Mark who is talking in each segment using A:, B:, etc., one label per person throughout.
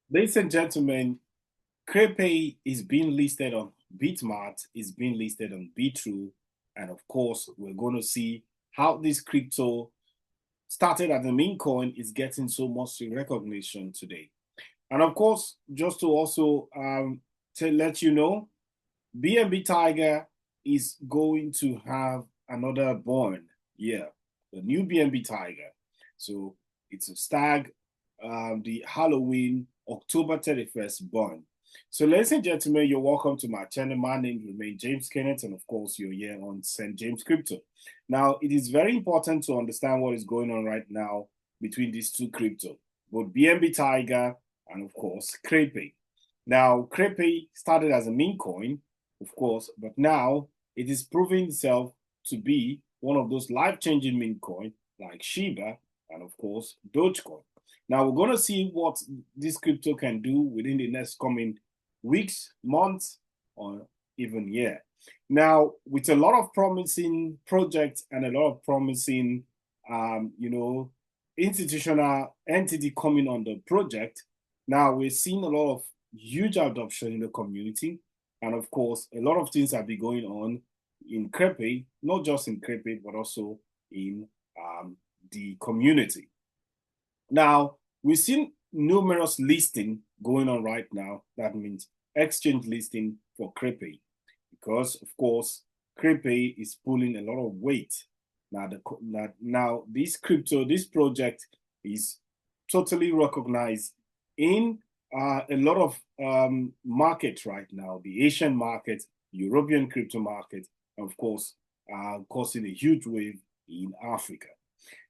A: Ladies and gentlemen, Crepe is being listed on Bitmart, is being listed on Bitrue, and of course, we're going to see how this crypto started as a meme coin is getting so much recognition today. And of course, just to also to let you know, BNB Tiger is going to have another born. Yeah, the new BNB Tiger. So it's a stag, the Halloween, October 31st born. So, ladies and gentlemen, you're welcome to my channel. My name remains James Kenneth, and of course, you're here on St.JamesCrypto. Now, it is very important to understand what is going on right now between these two crypto, both BNB Tiger and, of course, Crepe. Now, Crepe started as a meme coin, of course, but now it is proving itself to be one of those life-changing meme coin like Shiba and, of course, Dogecoin. Now, we're going to see what this crypto can do within the next coming weeks, months, or even year. Now, with a lot of promising projects and a lot of promising, institutional entity coming on the project, now we're seeing a lot of huge adoption in the community. And of course, a lot of things have been going on in Crepe, not just in Crepe, but also in the community. Now, we've seen numerous listing going on right now. That means exchange listing for Crepe, because of course, Crepe is pulling a lot of weight. Now this crypto, this project is totally recognized in a lot of markets right now, the Asian market, European crypto market, and of course, causing a huge wave in Africa.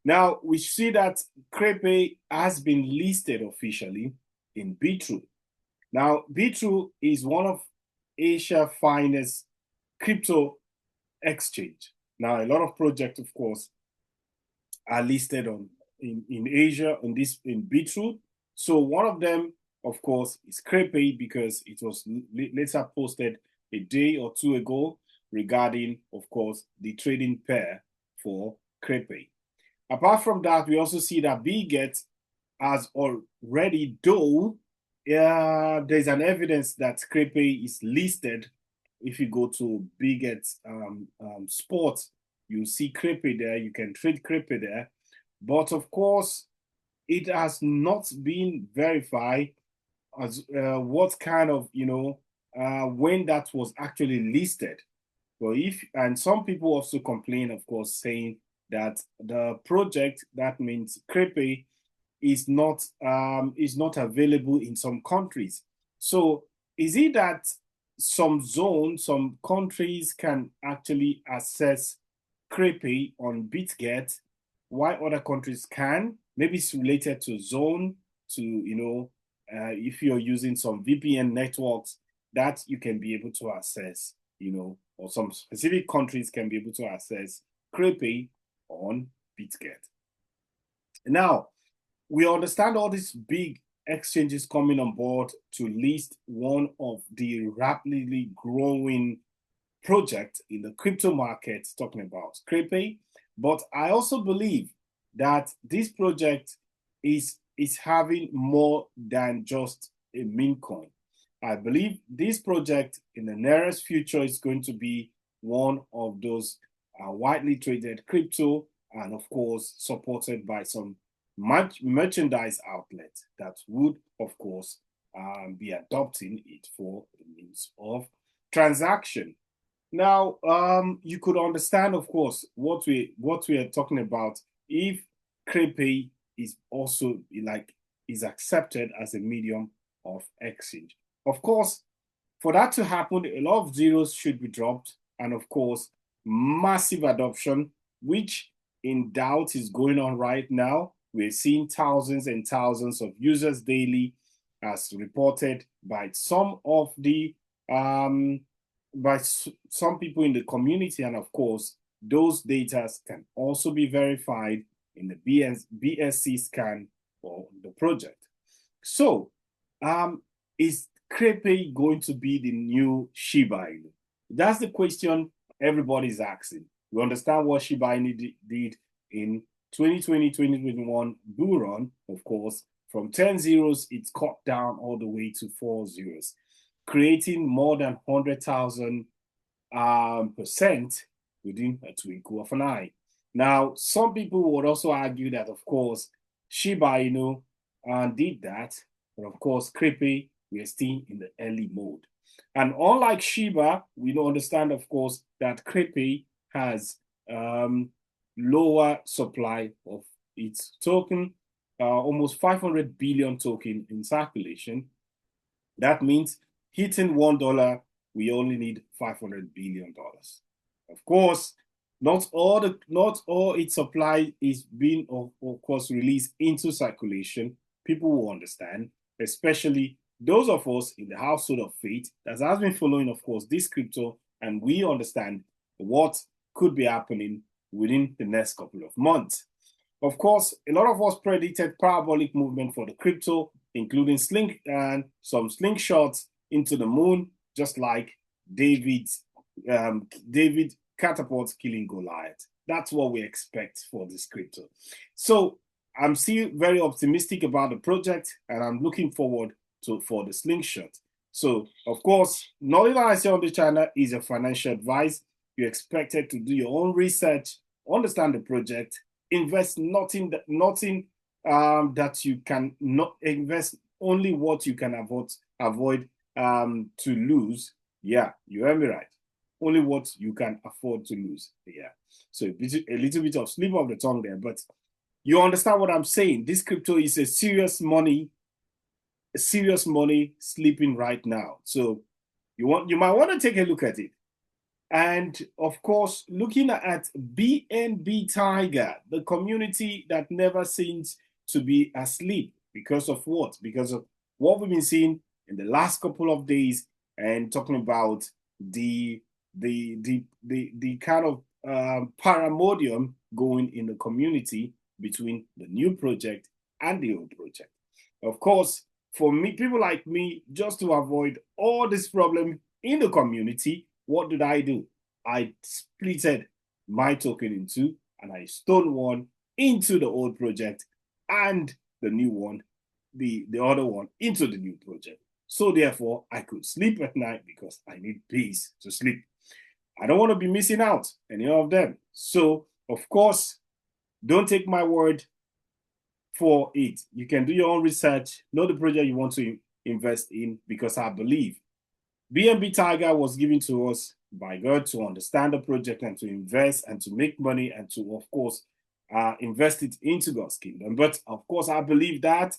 A: Now, we see that Crepe has been listed officially in Bitrue. Now, Bitrue is one of Asia's finest crypto exchange. Now, a lot of projects, of course, are listed in Asia in Bitrue. So one of them, of course, is Crepe, because it was later posted a day or two ago regarding, of course, the trading pair for Crepe. Apart from that, we also see that Bitget has already, though there's an evidence that Crepe is listed. If you go to Bitget Sports, you see Crepe there. You can trade Crepe there. But of course, it has not been verified as what kind of, when that was actually listed. But and some people also complain, of course, saying that the project, that means Crepe, is not available in some countries. So is it that some zones, some countries can actually access Crepe on Bitget, while other countries can? Maybe it's related to zone, to if you're using some VPN networks that you can be able to access, or some specific countries can be able to access Crepe on Bitget. Now, we understand all these big exchanges coming on board to list one of the rapidly growing projects in the crypto market, talking about Crepe. But I also believe that this project is having more than just a meme coin. I believe this project in the nearest future is going to be one of those widely traded crypto, and of course supported by some merchandise outlet that would, of course, be adopting it for the means of transaction. Now, you could understand, of course, what we are talking about if Crepe is also is accepted as a medium of exchange. Of course, for that to happen, a lot of zeros should be dropped, and of course, massive adoption, which in doubt is going on right now. We're seeing thousands and thousands of users daily, as reported by some of the by some people in the community, and of course, those data can also be verified in the BSC scan for the project. So, is Crepe going to be the new Shiba Inu? That's the question everybody's asking. We understand what Shiba Inu did in 2020, 2021 bull run, of course, From 10 zeros, it's cut down all the way to 4 zeros, creating more than 100,000 percent within a twinkle of an eye. Now, some people would also argue that, of course, Shiba did that, but of course, Crepe, we are still in the early mode. And unlike Shiba, we don't understand, of course, that Crepe has lower supply of its token, almost 500 billion token in circulation. That means hitting $1, we only need $500 billion. Of course, not all its supply is being, of course, released into circulation. People will understand, especially those of us in the household of faith that has been following, of course, this crypto, and we understand what could be happening within the next couple of months. Of course, a lot of us predicted parabolic movement for the crypto, including some slingshots into the moon, just like David catapult killing Goliath. That's what we expect for this crypto. So I'm still very optimistic about the project, and I'm looking forward for the slingshot. So, of course, nothing that I say on the channel is a financial advice. You're expected to do your own research, understand the project, invest nothing that you can not invest, only what you can avoid to lose. Yeah, you heard me right. Only what you can afford to lose. Yeah. So a little bit of slip of the tongue there, but you understand what I'm saying. This crypto is a serious money sleeping right now. So you might want to take a look at it. And of course, looking at BNB Tiger, the community that never seems to be asleep. Because of what? Because of what we've been seeing in the last couple of days, and talking about the kind of paramodium going in the community between the new project and the old project. Of course, for me, people like me, just to avoid all this problem in the community, what did I do? I splitted my token in two, and I stole one into the old project and the new one, the other one, into the new project. So therefore, I could sleep at night because I need peace to sleep. I don't want to be missing out any of them. So, of course, don't take my word for it. You can do your own research, know the project you want to invest in, because I believe BNB Tiger was given to us by God to understand the project and to invest and to make money and to, of course, invest it into God's kingdom. But, of course, I believe that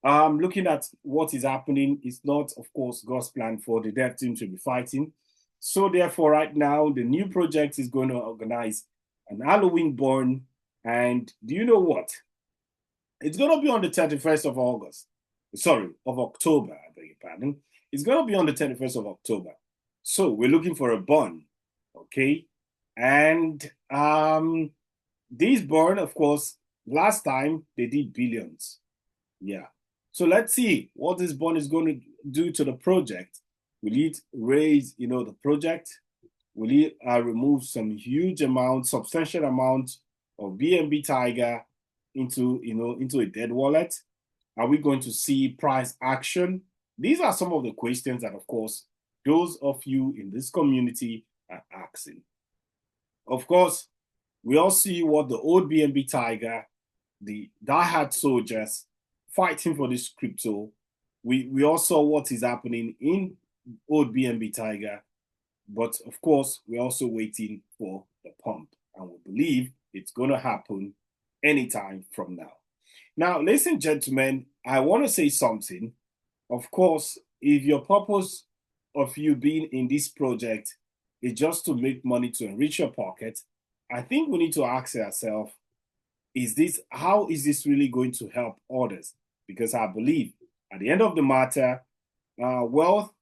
A: looking at what is happening is not, of course, God's plan for the dev team to be fighting. So, therefore, right now, the new project is going to organize an Halloween burn. And do you know what? It's going to be on the 31st of August. Sorry, of October, I beg your pardon. It's going to be on the 31st of October. So we're looking for a burn, okay? And this burn, of course, last time they did billions. Yeah. So let's see what this burn is going to do to the project. Will it raise, the project? Will it remove some huge amount, substantial amount of BNB Tiger into a dead wallet? Are we going to see price action? These are some of the questions that, of course, those of you in this community are asking. Of course, we all see what the old BNB Tiger, the diehard soldiers fighting for this crypto. We all saw what is happening in old BNB Tiger, but of course, we're also waiting for the pump, and we believe it's going to happen anytime from now. Now, ladies and gentlemen, I want to say something. Of course, if your purpose of you being in this project is just to make money to enrich your pocket, I think we need to ask ourselves, how is this really going to help others? Because I believe at the end of the matter, wealth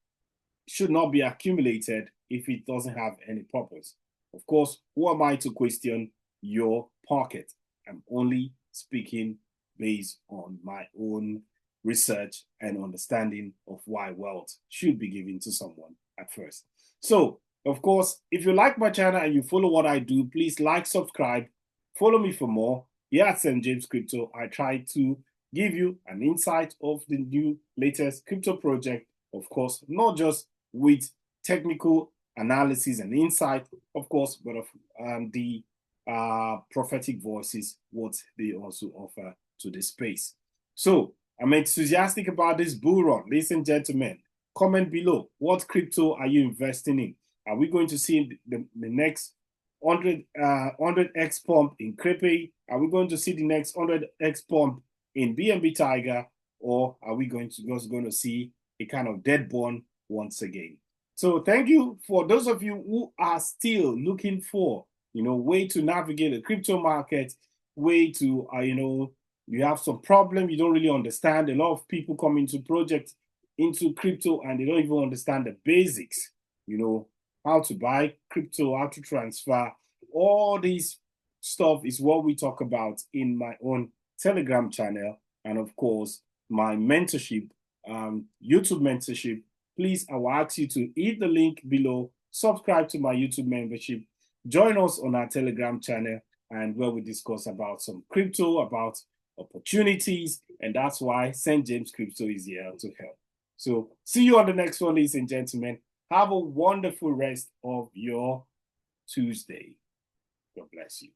A: should not be accumulated if it doesn't have any purpose. Of course, who am I to question your pocket? I'm only speaking based on my own research and understanding of why wealth should be given to someone at first. So, of course, if you like my channel and you follow what I do, please like, subscribe, follow me for more. Here at St. JamesCrypto, I try to give you an insight of the new latest crypto project, of course, not just with technical analysis and insight, of course, but of the prophetic voices, what they also offer to the space. So I'm enthusiastic about this bull run, ladies and gentlemen. Comment below, what crypto are you investing in? Are we going to see the next 100x pump in Crepe? Are we going to see the next 100x pump in BNB Tiger? Or are we just going to see a kind of dead bond once again? So thank you for those of you who are still looking for, way to navigate the crypto market, way to, you have some problem, you don't really understand. A lot of people come into projects, into crypto, and they don't even understand the basics, how to buy crypto, how to transfer. All this stuff is what we talk about in my own Telegram channel, and of course, my mentorship, YouTube mentorship. Please, I will ask you to hit the link below, subscribe to my YouTube membership, join us on our Telegram channel, and where we discuss about some crypto, about opportunities, and that's why St.JamesCrypto is here to help. So see you on the next one, ladies and gentlemen. Have a wonderful rest of your Tuesday. God bless you.